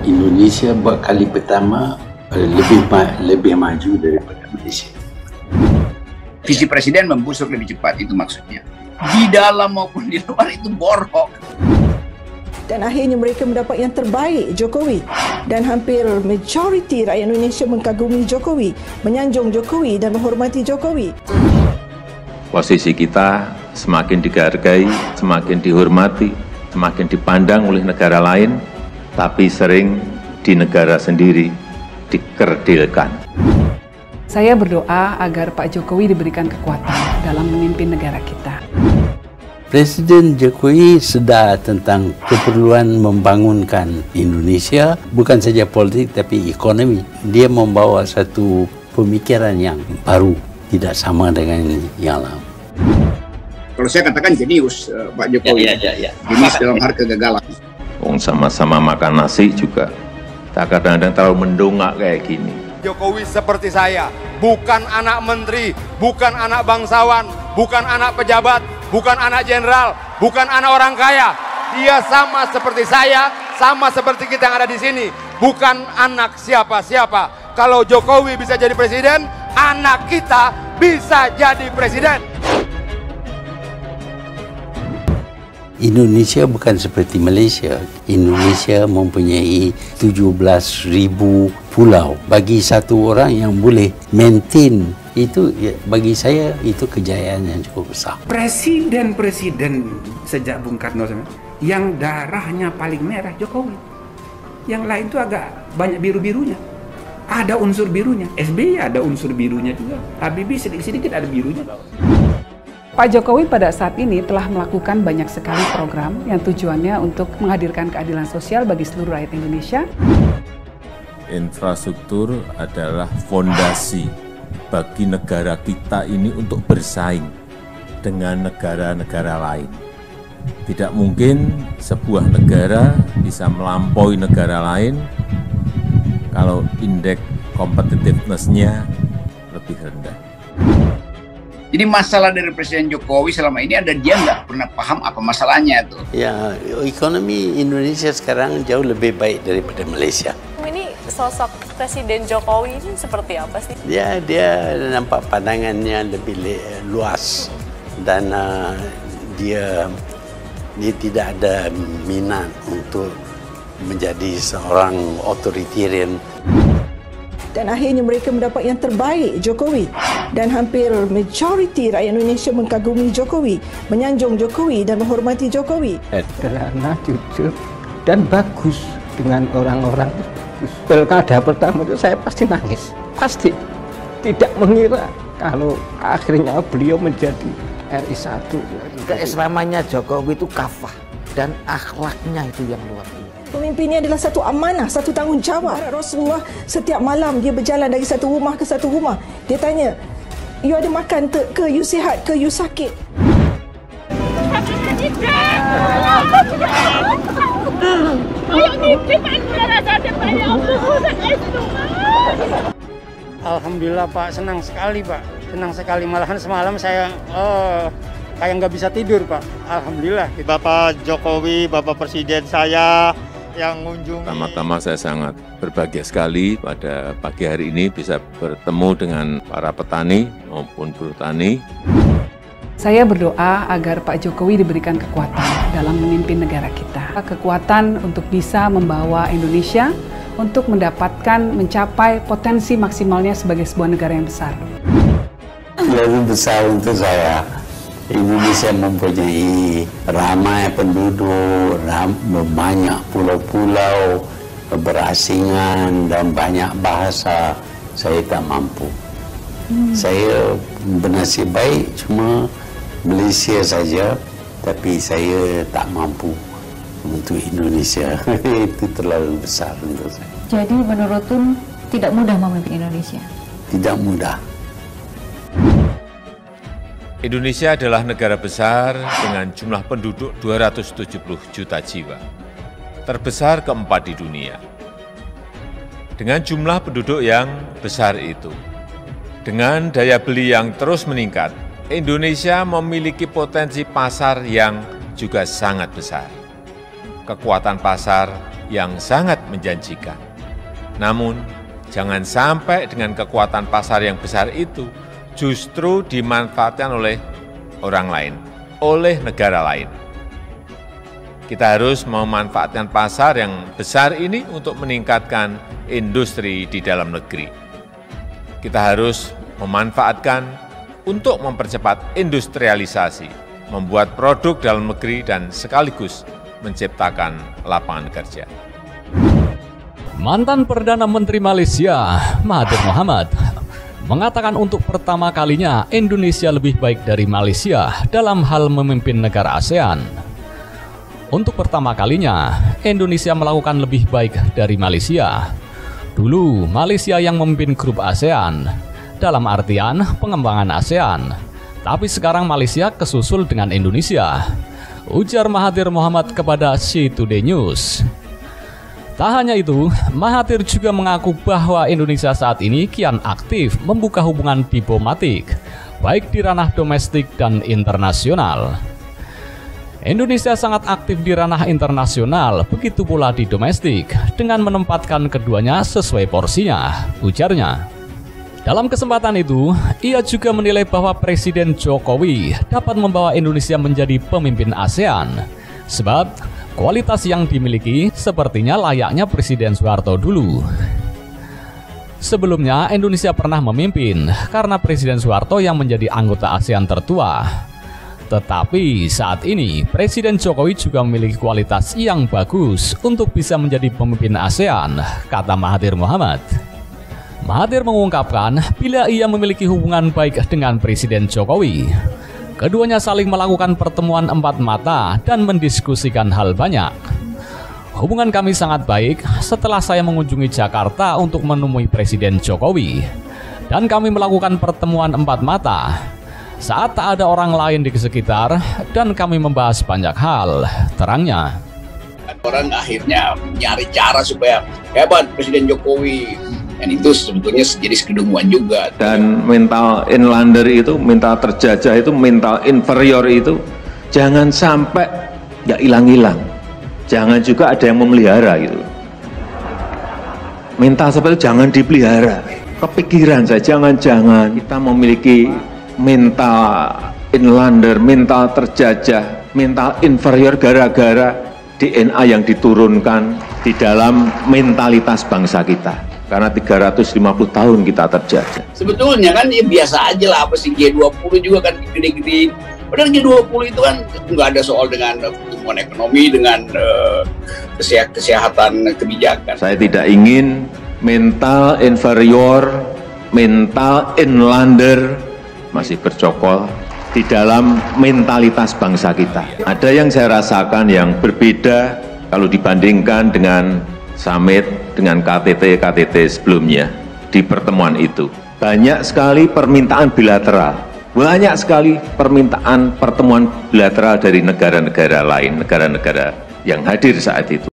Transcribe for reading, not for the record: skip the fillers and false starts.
Indonesia buat kali pertama lebih maju daripada Malaysia. Visi presiden membusuk lebih cepat, itu maksudnya. Di dalam maupun di luar itu borok. Dan akhirnya mereka mendapat yang terbaik, Jokowi. Dan hampir majoriti rakyat Indonesia mengagumi Jokowi, menyanjung Jokowi dan menghormati Jokowi. Posisi kita semakin dihargai, semakin dihormati, semakin dipandang oleh negara lain, tapi sering di negara sendiri dikerdilkan. Saya berdoa agar Pak Jokowi diberikan kekuatan dalam memimpin negara kita. Presiden Jokowi sedar tentang keperluan membangunkan Indonesia, bukan saja politik tapi ekonomi. Dia membawa satu pemikiran yang baru, tidak sama dengan yang lama. Kalau saya katakan jenius, Pak Jokowi. Jenius dalam hal kegagalan. Sama-sama makan nasi juga, tak kadang-kadang terlalu mendongak kayak gini. Jokowi seperti saya, bukan anak menteri, bukan anak bangsawan, bukan anak pejabat, bukan anak jenderal, bukan anak orang kaya. Dia sama seperti saya, sama seperti kita yang ada di sini, bukan anak siapa-siapa. Kalau Jokowi bisa jadi presiden, anak kita bisa jadi presiden. Indonesia bukan seperti Malaysia. Indonesia mempunyai 17,000 pulau. Bagi satu orang yang boleh maintain itu, bagi saya itu kejayaan yang cukup besar. Presiden-presiden sejak Bung Karno yang darahnya paling merah Jokowi. Yang lain itu agak banyak biru-birunya. Ada unsur birunya. SBY ada unsur birunya juga. Habibie sedikit-sedikit ada birunya. Pak Jokowi pada saat ini telah melakukan banyak sekali program yang tujuannya untuk menghadirkan keadilan sosial bagi seluruh rakyat Indonesia. Infrastruktur adalah fondasi bagi negara kita ini untuk bersaing dengan negara-negara lain. Tidak mungkin sebuah negara bisa melampaui negara lain kalau indeks competitiveness-nya lebih rendah. Jadi masalah dari Presiden Jokowi selama ini ada dia nggak pernah paham apa masalahnya tuh. Ya, ekonomi Indonesia sekarang jauh lebih baik daripada Malaysia. Ini sosok Presiden Jokowi ini seperti apa sih? Dia nampak pandangannya lebih luas dan dia tidak ada minat untuk menjadi seorang authoritarian. Dan akhirnya mereka mendapat yang terbaik, Jokowi. Dan hampir majoriti rakyat Indonesia mengagumi Jokowi, menyanjung Jokowi dan menghormati Jokowi. Sederhana, jujur, dan bagus dengan orang-orang. Pilkada pertama itu saya pasti nangis. Pasti. Tidak mengira kalau akhirnya beliau menjadi RI 1. Keislamannya Jokowi itu kafah dan akhlaknya itu yang luar biasa. Pemimpin ini adalah satu amanah, satu tanggungjawab. Rasulullah setiap malam dia berjalan dari satu rumah ke satu rumah. Dia tanya, you ada makan ke, you sihat ke, you sakit? Alhamdulillah Pak, senang sekali Pak. Senang sekali, malahan semalam saya kayak nggak bisa tidur Pak. Alhamdulillah. Bapak Jokowi, Bapak Presiden saya yang mengunjungi. Pertama-tama saya sangat berbahagia sekali pada pagi hari ini bisa bertemu dengan para petani maupun buruh tani. Saya berdoa agar Pak Jokowi diberikan kekuatan dalam memimpin negara kita. Kekuatan untuk bisa membawa Indonesia untuk mendapatkan mencapai potensi maksimalnya sebagai sebuah negara yang besar. Lebih besar untuk saya. Indonesia mempunyai ramai penduduk, banyak pulau-pulau, berasingan dan banyak bahasa. Saya tak mampu. Saya bernasib baik cuma Malaysia saja, tapi saya tak mampu untuk Indonesia. Itu terlalu besar untuk saya. Jadi menurut Tun tidak mudah memimpin Indonesia? Tidak mudah. Indonesia adalah negara besar dengan jumlah penduduk 270 juta jiwa. Terbesar keempat di dunia. Dengan jumlah penduduk yang besar itu, dengan daya beli yang terus meningkat, Indonesia memiliki potensi pasar yang juga sangat besar. Kekuatan pasar yang sangat menjanjikan. Namun, jangan sampai dengan kekuatan pasar yang besar itu justru dimanfaatkan oleh orang lain, oleh negara lain. Kita harus memanfaatkan pasar yang besar ini untuk meningkatkan industri di dalam negeri. Kita harus memanfaatkan untuk mempercepat industrialisasi, membuat produk dalam negeri dan sekaligus menciptakan lapangan kerja. Mantan Perdana Menteri Malaysia, Mahathir Mohamad, mengatakan untuk pertama kalinya Indonesia lebih baik dari Malaysia dalam hal memimpin negara ASEAN. Untuk pertama kalinya, Indonesia melakukan lebih baik dari Malaysia. Dulu, Malaysia yang memimpin grup ASEAN, dalam artian pengembangan ASEAN. Tapi sekarang Malaysia kesusul dengan Indonesia, ujar Mahathir Mohamad kepada C Today News. Tak hanya itu, Mahathir juga mengaku bahwa Indonesia saat ini kian aktif membuka hubungan diplomatik, baik di ranah domestik dan internasional. Indonesia sangat aktif di ranah internasional, begitu pula di domestik, dengan menempatkan keduanya sesuai porsinya, ujarnya. Dalam kesempatan itu, ia juga menilai bahwa Presiden Jokowi dapat membawa Indonesia menjadi pemimpin ASEAN, sebab kualitas yang dimiliki sepertinya layaknya Presiden Soeharto dulu. Sebelumnya, Indonesia pernah memimpin karena Presiden Soeharto yang menjadi anggota ASEAN tertua. Tetapi saat ini, Presiden Jokowi juga memiliki kualitas yang bagus untuk bisa menjadi pemimpin ASEAN, kata Mahathir Mohamad. Mahathir mengungkapkan bila ia memiliki hubungan baik dengan Presiden Jokowi. Keduanya saling melakukan pertemuan empat mata dan mendiskusikan hal banyak. Hubungan kami sangat baik setelah saya mengunjungi Jakarta untuk menemui Presiden Jokowi. Dan kami melakukan pertemuan empat mata saat tak ada orang lain di sekitar, dan kami membahas banyak hal, terangnya. Orang akhirnya nyari cara supaya hebat Presiden Jokowi, dan itu sebetulnya jadi kedunguan juga. Dan mental inlander itu, mental terjajah itu, mental inferior itu, jangan sampai ya hilang-hilang. Jangan juga ada yang memelihara gitu. Mental seperti itu jangan dipelihara. Kepikiran saya, jangan-jangan kita memiliki mental inlander, mental terjajah, mental inferior gara-gara DNA yang diturunkan di dalam mentalitas bangsa kita. Karena 350 tahun kita terjajah. Sebetulnya kan ya biasa aja lah, apa sih G20 juga kan gede-gede. Padahal G20 itu kan nggak ada soal dengan pertumbuhan ekonomi, dengan kesehatan kebijakan. Saya tidak ingin mental inferior, mental inlander masih bercokol di dalam mentalitas bangsa kita. Ada yang saya rasakan yang berbeda kalau dibandingkan dengan summit, dengan KTT sebelumnya di pertemuan itu. Banyak sekali permintaan bilateral, banyak sekali permintaan pertemuan bilateral dari negara-negara lain, negara-negara yang hadir saat itu.